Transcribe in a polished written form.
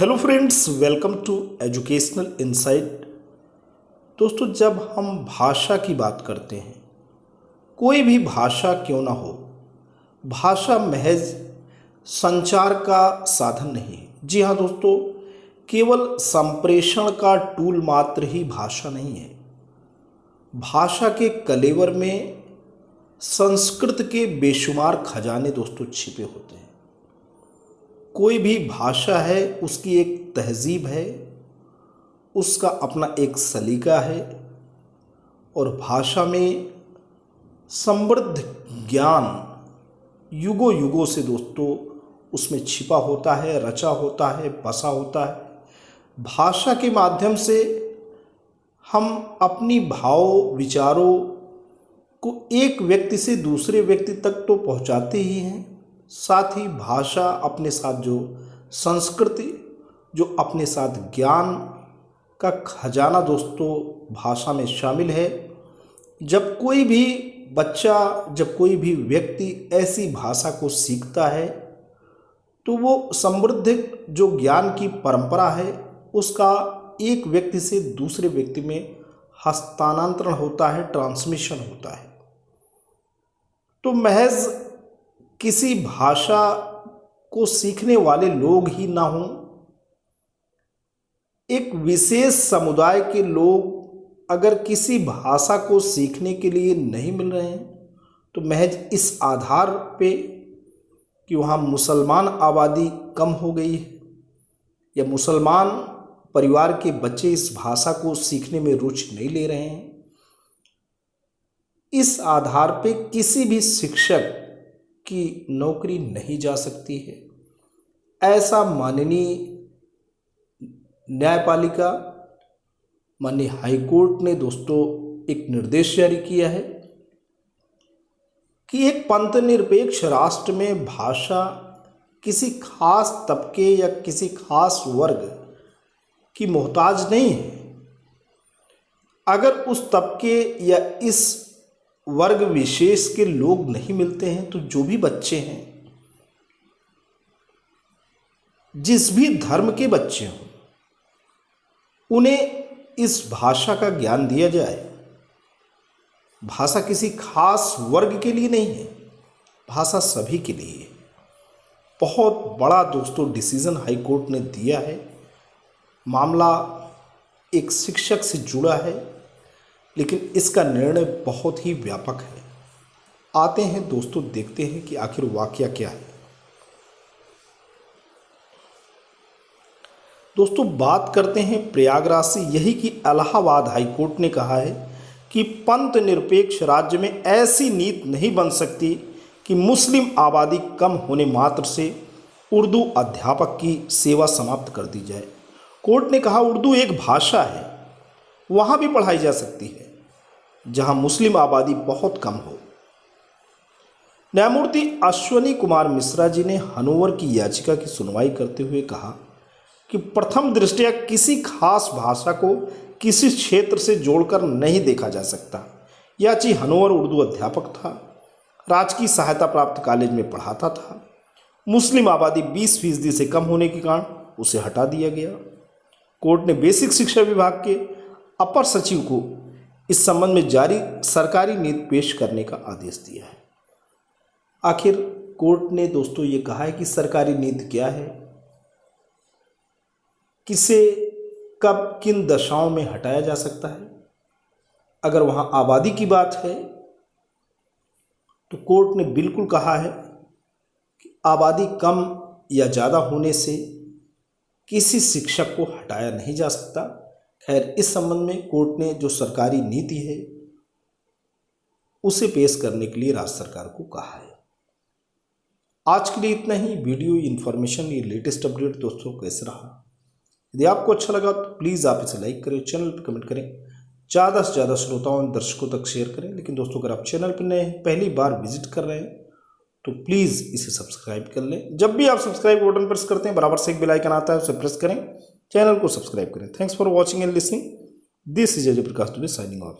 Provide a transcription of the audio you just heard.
Hello friends, welcome to educational insight. दोस्तों, जब हम भाषा की बात करते हैं, कोई भी भाषा क्यों ना हो, भाषा महज संचार का साधन नहीं है। जी हाँ दोस्तों, केवल संप्रेषण का टूल मात्र ही भाषा नहीं है। भाषा के कलेवर में संस्कृत के बेशुमार खजाने दोस्तों छिपे होते हैं। कोई भी भाषा है, उसकी एक तहजीब है, उसका अपना एक सलीका है और भाषा में समृद्ध ज्ञान युगों युगों से दोस्तों उसमें छिपा होता है, रचा होता है, बसा होता है। भाषा के माध्यम से हम अपनी भाव विचारों को एक व्यक्ति से दूसरे व्यक्ति तक तो पहुंचाते ही हैं, साथ ही भाषा अपने साथ जो संस्कृति, जो अपने साथ ज्ञान का खजाना दोस्तों भाषा में शामिल है। जब कोई भी बच्चा, जब कोई भी व्यक्ति ऐसी भाषा को सीखता है तो वो समृद्ध जो ज्ञान की परंपरा है उसका एक व्यक्ति से दूसरे व्यक्ति में हस्तांतरण होता है, ट्रांसमिशन होता है। तो महज किसी भाषा को सीखने वाले लोग ही ना हों, एक विशेष समुदाय के लोग अगर किसी भाषा को सीखने के लिए नहीं मिल रहे हैं तो महज इस आधार पे कि वहाँ मुसलमान आबादी कम हो गई है या मुसलमान परिवार के बच्चे इस भाषा को सीखने में रुचि नहीं ले रहे हैं, इस आधार पे किसी भी शिक्षक की नौकरी नहीं जा सकती है। ऐसा माननीय न्यायपालिका, माननीय हाईकोर्ट ने दोस्तों एक निर्देश जारी किया है कि एक पंथ निरपेक्ष राष्ट्र में भाषा किसी खास तबके या किसी खास वर्ग की मोहताज नहीं है। अगर उस तबके या इस वर्ग विशेष के लोग नहीं मिलते हैं तो जो भी बच्चे हैं, जिस भी धर्म के बच्चे हों, उन्हें इस भाषा का ज्ञान दिया जाए। भाषा किसी खास वर्ग के लिए नहीं है, भाषा सभी के लिए है। बहुत बड़ा दोस्तों डिसीजन हाई कोर्ट ने दिया है। मामला एक शिक्षक से जुड़ा है, लेकिन इसका निर्णय बहुत ही व्यापक है। आते हैं दोस्तों, देखते हैं कि आखिर वाकया क्या है। दोस्तों, बात करते हैं प्रयागराज से। यही कि इलाहाबाद हाईकोर्ट ने कहा है कि पंथ निरपेक्ष राज्य में ऐसी नीति नहीं बन सकती कि मुस्लिम आबादी कम होने मात्र से उर्दू अध्यापक की सेवा समाप्त कर दी जाए। कोर्ट ने कहा उर्दू एक भाषा है, वहाँ भी पढ़ाई जा सकती है जहाँ मुस्लिम आबादी बहुत कम हो। न्यायमूर्ति अश्वनी कुमार मिश्रा जी ने हनोवर की याचिका की सुनवाई करते हुए कहा कि प्रथम दृष्टया किसी खास भाषा को किसी क्षेत्र से जोड़कर नहीं देखा जा सकता। याची हनोवर उर्दू अध्यापक था, राजकीय सहायता प्राप्त कॉलेज में पढ़ाता था। मुस्लिम आबादी 20% से कम होने के कारण उसे हटा दिया गया। कोर्ट ने बेसिक शिक्षा विभाग के अपर सचिव को इस संबंध में जारी सरकारी नीति पेश करने का आदेश दिया है। आखिर कोर्ट ने दोस्तों ये कहा है कि सरकारी नीति क्या है, किसे कब किन दशाओं में हटाया जा सकता है। अगर वहाँ आबादी की बात है तो कोर्ट ने बिल्कुल कहा है कि आबादी कम या ज़्यादा होने से किसी शिक्षक को हटाया नहीं जा सकता। खैर, इस संबंध में कोर्ट ने जो सरकारी नीति है उसे पेश करने के लिए राज्य सरकार को कहा है। आज के लिए इतना ही। वीडियो इन्फॉर्मेशन, ये लेटेस्ट अपडेट दोस्तों कैसे रहा, यदि आपको अच्छा लगा तो प्लीज़ आप इसे लाइक करें, चैनल पर कमेंट करें, ज़्यादा से ज़्यादा श्रोताओं और दर्शकों तक शेयर करें। लेकिन दोस्तों, अगर आप चैनल पर नए हैं, पहली बार विजिट कर रहे हैं तो प्लीज़ इसे सब्सक्राइब कर लें। जब भी आप सब्सक्राइब बटन प्रेस करते हैं, बराबर से एक बेल आइकन आता है, उसे प्रेस करें, चैनल को सब्सक्राइब करें। Thanks for watching and listening. This is Ajay Prakash today signing off.